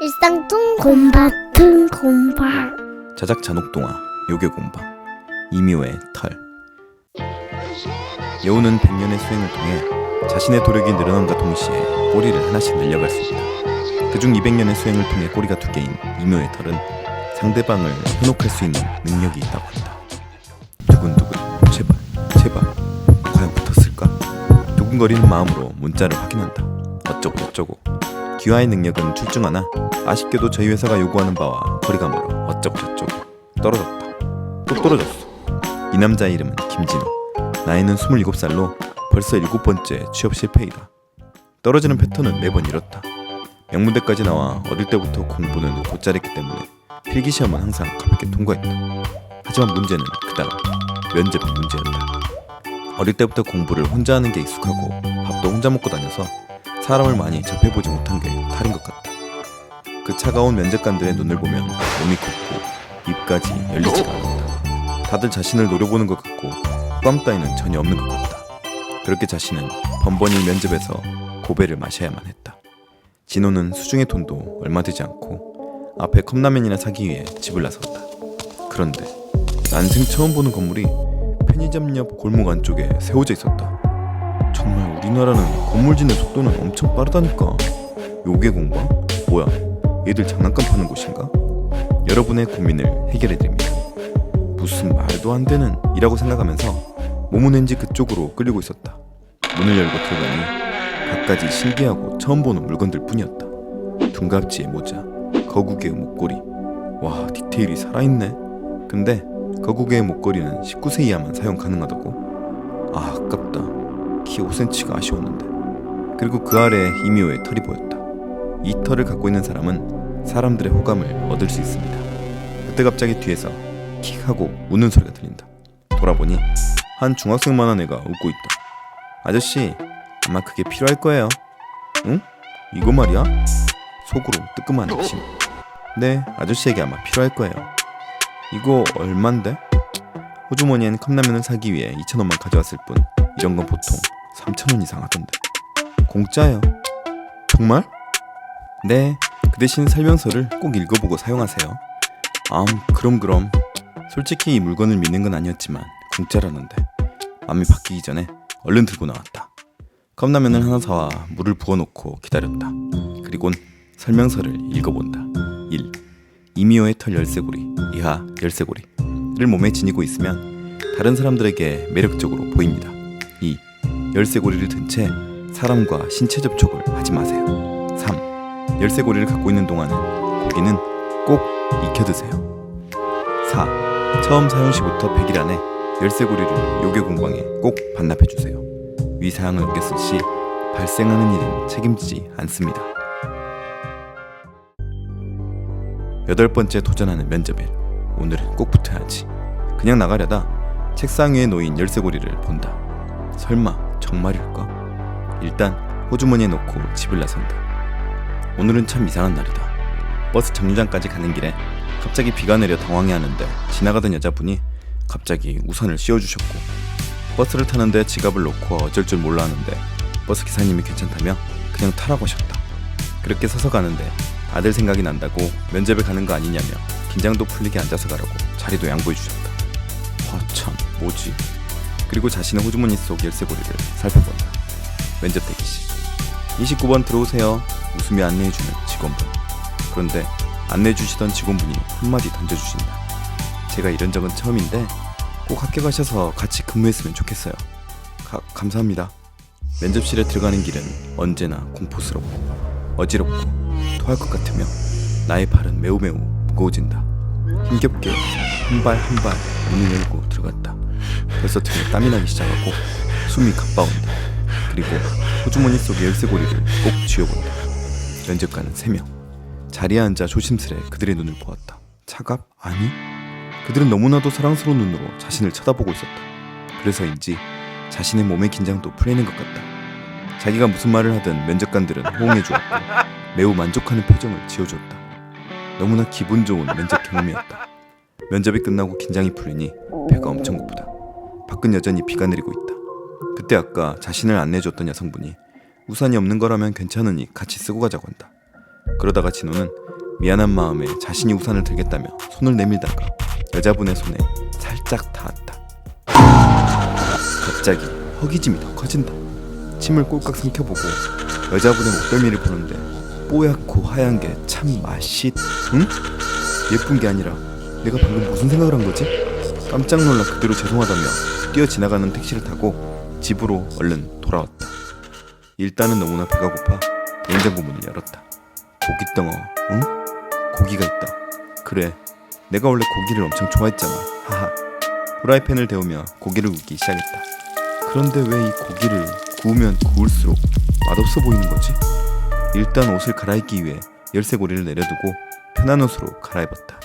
일상통 곰바튼 곰바. 자작 잔혹동화 요괴곰방 이묘의 털. 여우는 100년의 수행을 통해 자신의 도력이 늘어남과 동시에 꼬리를 하나씩 늘려갈 수 있다. 그중 200년의 수행을 통해 꼬리가 2개인 이묘의 털은 상대방을 현혹할 수 있는 능력이 있다고 한다. 두근두근 제발 과연 붙었을까? 두근거리는 마음으로 문자를 확인한다. 어쩌고 저쩌고. 귀화의 능력은 출중하나 아쉽게도 저희 회사가 요구하는 바와 거리가 멀어 어쩌고 저쩌고. 떨어졌다. 또 떨어졌어. 이 남자의 이름은 김진호. 나이는 27살로 벌써 7번째 취업 실패이다. 떨어지는 패턴은 매번 이렇다. 명문대까지 나와 어릴 때부터 공부는 곧잘했기 때문에 필기시험은 항상 가볍게 통과했다. 하지만 문제는 그다음 면접이 문제였다. 어릴 때부터 공부를 혼자 하는 게 익숙하고 밥도 혼자 먹고 다녀서 사람을 많이 접해보지 못한 게 탈인 것 같다. 그 차가운 면접관들의 눈을 보면 몸이 굳고 입까지 열리지가 않았다. 다들 자신을 노려보는 것 같고 호감 따위는 전혀 없는 것 같다. 그렇게 자신은 번번이 면접에서 고배를 마셔야만 했다. 진호는 수중의 돈도 얼마 되지 않고 앞에 컵라면이나 사기 위해 집을 나섰다. 그런데 난생 처음 보는 건물이 편의점 옆 골목 안쪽에 세워져 있었다. 정말 우리나라는 건물 짓는 속도는 엄청 빠르다니까. 요괴공방? 뭐야, 얘들 장난감 파는 곳인가? 여러분의 고민을 해결해드립니다. 무슨 말도 안 되는 이라고 생각하면서 몸은 왠지 그쪽으로 끌리고 있었다. 문을 열고 들어가니 갖가지 신기하고 처음 보는 물건들 뿐이었다. 둔갑지의 모자, 거구개의 목걸이. 와, 디테일이 살아있네. 근데 거구개의 목걸이는 19세 이하만 사용 가능하다고? 아, 아깝다. 키 5cm가 아쉬웠는데. 그리고 그 아래에 이묘의 털이 보였다. 이 털을 갖고 있는 사람은 사람들의 호감을 얻을 수 있습니다. 그때 갑자기 뒤에서 킥하고 웃는 소리가 들린다. 돌아보니 한 중학생만한 애가 웃고 있다. 아저씨, 아마 그게 필요할 거예요. 응? 이거 말이야? 속으로 뜨끔한 의심. 네, 아저씨에게 아마 필요할 거예요. 이거 얼만데? 호주머니엔 컵라면을 사기 위해 2,000원만 가져왔을 뿐 이런 건 보통 3,000원 이상 하던데. 공짜예요. 정말? 네, 그 대신 설명서를 꼭 읽어보고 사용하세요. 그럼. 솔직히 이 물건을 믿는 건 아니었지만 공짜라는데 마음이 바뀌기 전에 얼른 들고 나왔다. 컵라면을 하나 사와 물을 부어놓고 기다렸다. 그리곤 설명서를 읽어본다. 1. 이미호의 털 열쇠고리, 이하 열쇠고리를 몸에 지니고 있으면 다른 사람들에게 매력적으로 보입니다. 2. 열쇠고리를 든 채 사람과 신체 접촉을 하지 마세요. 3. 열쇠고리를 갖고 있는 동안은 고기는 꼭 익혀드세요. 4. 처음 사용 시부터 100일 안에 열쇠고리를 요괴공방에 꼭 반납해주세요. 위 사항을 어겼을 시 발생하는 일은 책임지지 않습니다. 8번째 도전하는 면접일. 오늘은 꼭 붙어야지. 그냥 나가려다 책상 위에 놓인 열쇠고리를 본다. 설마 정말일까? 일단 호주머니에 넣고 집을 나선다. 오늘은 참 이상한 날이다. 버스 정류장까지 가는 길에 갑자기 비가 내려 당황해하는데 지나가던 여자분이 갑자기 우산을 씌워주셨고, 버스를 타는데 지갑을 놓고 어쩔 줄 몰라 하는데 버스 기사님이 괜찮다며 그냥 타라고 하셨다. 그렇게 서서 가는데 아들 생각이 난다고 면접에 가는 거 아니냐며 긴장도 풀리게 앉아서 가라고 자리도 양보해 주셨다. 참, 뭐지? 그리고 자신의 호주머니 속 열쇠고리를 살펴본다. 면접 대기실. 29번 들어오세요. 웃으며 안내해주는 직원분. 그런데 안내해주시던 직원분이 한마디 던져주신다. 제가 이런 적은 처음인데 꼭 합격하셔서 같이 근무했으면 좋겠어요. 감사합니다. 면접실에 들어가는 길은 언제나 공포스럽고 어지럽고 토할 것 같으며 나의 발은 매우 무거워진다. 힘겹게 한 발 한 발 문을 열고 들어갔다. 벌써 등에 땀이 나기 시작하고 숨이 가빠온다. 그리고 호주머니 속 열쇠고리를 꼭 쥐어본다. 면접관은 3명. 자리에 앉아 조심스레 그들의 눈을 보았다. 차갑? 아니? 그들은 너무나도 사랑스러운 눈으로 자신을 쳐다보고 있었다. 그래서인지 자신의 몸의 긴장도 풀리는 것 같다. 자기가 무슨 말을 하든 면접관들은 호응해 주었고 매우 만족하는 표정을 지어주었다. 너무나 기분 좋은 면접 경험이었다. 면접이 끝나고 긴장이 풀리니 배가 엄청 고프다. 밖은 여전히 비가 내리고 있다. 그때 아까 자신을 안내해줬던 여성분이 우산이 없는 거라면 괜찮으니 같이 쓰고 가자고 한다. 그러다가 진호는 미안한 마음에 자신이 우산을 들겠다며 손을 내밀다가 여자분의 손에 살짝 닿았다. 갑자기 허기짐이 더 커진다. 침을 꼴깍 삼켜보고 여자분의 목덜미를 보는데 뽀얗고 하얀 게 참 응? 예쁜 게 아니라 내가 방금 무슨 생각을 한 거지? 깜짝 놀라 그대로 죄송하다며 뛰어 지나가는 택시를 타고 집으로 얼른 돌아왔다. 일단은 너무나 배가 고파 냉장고 문을 열었다. 고깃덩어, 응? 고기가 있다. 그래, 내가 원래 고기를 엄청 좋아했잖아. 하하. 후라이팬을 데우며 고기를 굽기 시작했다. 그런데 왜 이 고기를 구우면 구울수록 맛없어 보이는 거지? 일단 옷을 갈아입기 위해 열쇠고리를 내려두고 편한 옷으로 갈아입었다.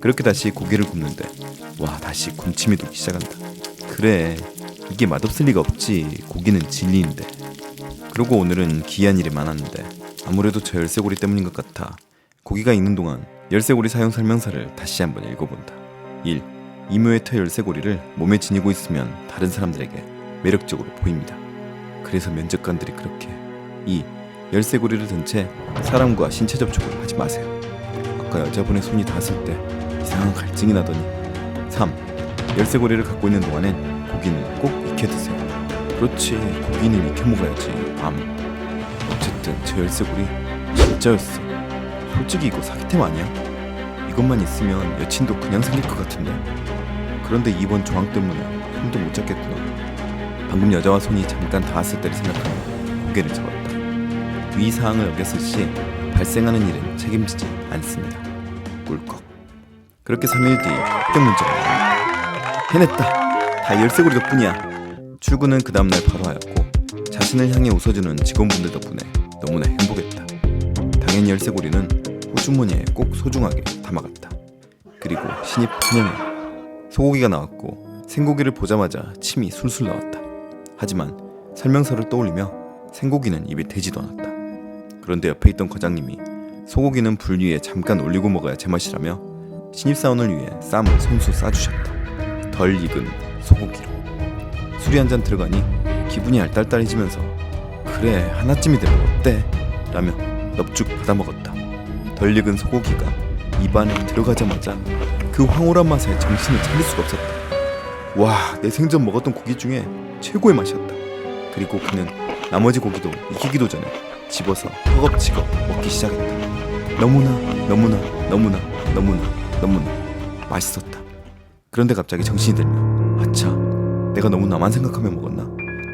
그렇게 다시 고기를 굽는데 와, 다시 군침이 돌기 시작한다. 그래, 이게 맛없을 리가 없지. 고기는 진리인데. 그리고 오늘은 기이한 일이 많았는데 아무래도 저 열쇠고리 때문인 것 같아 고기가 익는 동안 열쇠고리 사용 설명서를 다시 한번 읽어본다. 1. 이묘의 터 열쇠고리를 몸에 지니고 있으면 다른 사람들에게 매력적으로 보입니다. 그래서 면접관들이 그렇게. 2. 열쇠고리를 든 채 사람과 신체 접촉을 하지 마세요. 아까 여자분의 손이 닿았을 때 이상한 갈증이 나더니. 3. 열쇠고리를 갖고 있는 동안엔 고기는 꼭 익혀 드세요. 그렇지, 고기는 익혀 먹어야지. 어쨌든 저 열쇠고리 진짜였어. 솔직히 이거 사기템 아니야? 이것만 있으면 여친도 그냥 생길 것 같은데. 그런데 이번 조항 때문에 손도 못 잡겠구나. 방금 여자와 손이 잠깐 닿았을 때를 생각하며 고개를 저었다. 위 사항을 어겼을 시 발생하는 일은 책임지지 않습니다. 꿀꺽. 그렇게 3일 뒤 합격 문자가 왔다. 해냈다. 다 열쇠고리 덕분이야. 출근은 그 다음날 바로 하였고 자신을 향해 웃어주는 직원분들 덕분에 너무나 행복했다. 당연히 열쇠고리는 호주머니에 꼭 소중하게 담아갔다. 그리고 신입 환영회 소고기가 나왔고 생고기를 보자마자 침이 술술 나왔다. 하지만 설명서를 떠올리며 생고기는 입에 대지도 않았다. 그런데 옆에 있던 과장님이 소고기는 불 위에 잠깐 올리고 먹어야 제맛이라며 신입사원을 위해 쌈을 손수 싸주셨다. 덜 익은 소고기로 술이 한 잔 들어가니 기분이 알딸딸해지면서 그래, 하나쯤이 되면 어때? 라며 넙죽 받아먹었다. 덜 익은 소고기가 입안에 들어가자마자 그 황홀한 맛에 정신을 차릴 수가 없었다. 와, 내 생전 먹었던 고기 중에 최고의 맛이었다. 그리고 그는 나머지 고기도 익히기도 전에 집어서 허겁지겁 먹기 시작했다. 너무나 맛있었다. 그런데 갑자기 정신이 들며 아차, 내가 너무 나만 생각하며 먹었나?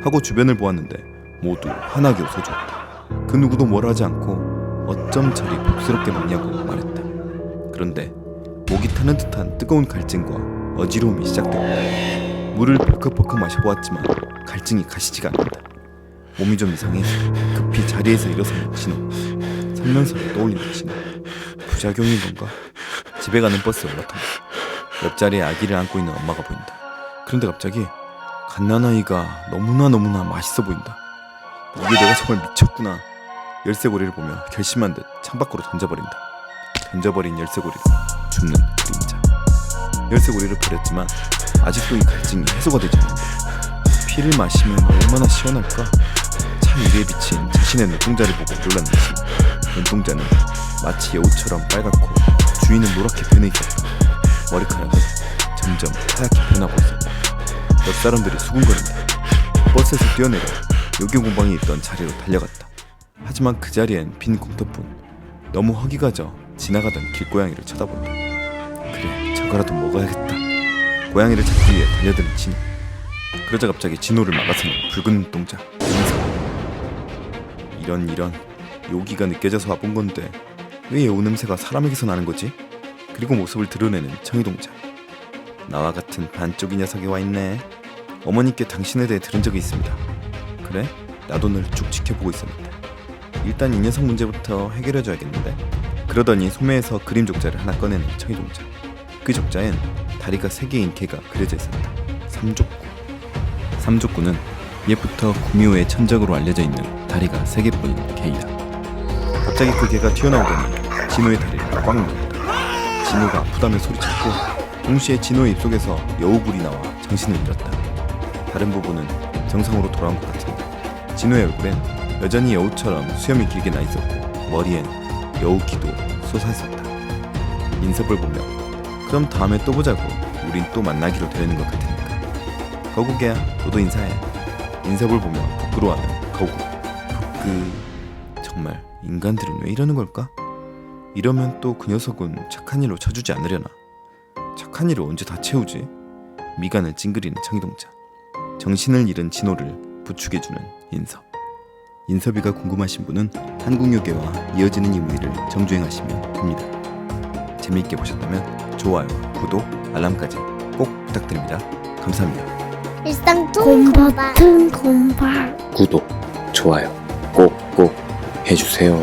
하고 주변을 보았는데 모두 환하게 웃어주었다. 그 누구도 뭘 하지 않고 어쩜 저리 복스럽게 먹냐고 말했다. 그런데 목이 타는 듯한 뜨거운 갈증과 어지러움이 시작되었다. 물을 벌컥벌컥 마셔보았지만 갈증이 가시지가 않는다. 몸이 좀 이상해 급히 자리에서 일어서는 진호. 설명서를 떠올리는 진호. 부작용인 건가? 집에 가는 버스에 올라탄다. 옆자리에 아기를 안고 있는 엄마가 보인다. 그런데 갑자기 갓난아이가 너무나 맛있어 보인다. 이게 내가 정말 미쳤구나. 열쇠고리를 보며 결심한 듯 창밖으로 던져버린다. 던져버린 열쇠고리를 줍는 그림자. 열쇠고리를 버렸지만 아직도 이 갈증이 해소가 되지 않는다. 피를 마시면 얼마나 시원할까? 차 위에 비친 자신의 눈동자를 보고 놀랐는지 눈동자는 마치 여우처럼 빨갛고 주인은 노랗게 변해 있었다. 머리카락은 점점 하얗게 변하고 있었다. 옆 사람들이 수군거린다. 버스에서 뛰어내려 요괴공방에 있던 자리로 달려갔다. 하지만 그 자리엔 빈 공터뿐. 너무 허기가 져 지나가던 길고양이를 쳐다본다. 그래, 저거라도 먹어야겠다. 고양이를 잡기 위해 달려드는 진호. 그러자 갑자기 진호를 막아서는 붉은 눈동자 이런 요기가 느껴져서 와본 건데 왜 여우 냄새가 사람에게서 나는 거지? 그리고 모습을 드러내는 청이동자. 나와 같은 반쪽이 녀석이 와있네. 어머니께 당신에 대해 들은 적이 있습니다. 그래? 나도 늘 쭉 지켜보고 있었는데 일단 이 녀석 문제부터 해결해줘야겠는데. 그러더니 소매에서 그림 족자를 하나 꺼내는 청이동자. 그 족자엔 다리가 3개인 개가 그려져 있었다. 삼족구는 옛부터 구미호의 천적으로 알려져 있는 다리가 3개뿐인 개이다. 갑자기 그 개가 튀어나오더니 진호의 다리를 꽉 눌렀다. 진호가 아프다며 소리쳤고 동시에 진호의 입속에서 여우불이 나와 정신을 잃었다. 다른 부분은 정상으로 돌아온 것 같은데 진호의 얼굴엔 여전히 여우처럼 수염이 길게 나 있었고 머리엔 여우 귀도 솟아있었다. 인섭을 보며 그럼 다음에 또 보자고. 우린 또 만나기로 되어 있는 것 같으니까. 거국이야, 너도 인사해. 인섭을 보며 부끄러워하는 거국. 정말 인간들은 왜 이러는 걸까? 이러면 또 그 녀석은 착한 일로 쳐주지 않으려나? 착한 일을 언제 다 채우지? 미간을 찡그리는 청이동자. 정신을 잃은 진호를 부축해주는 인섭. 인섭이가 궁금하신 분은 한국요괴와 이어지는 이무이를 정주행하시면 됩니다. 재미있게 보셨다면 좋아요, 구독, 알람까지 꼭 부탁드립니다. 감사합니다. 일상통 곰바튼 곰발 구독, 좋아요 꼭꼭 해주세요.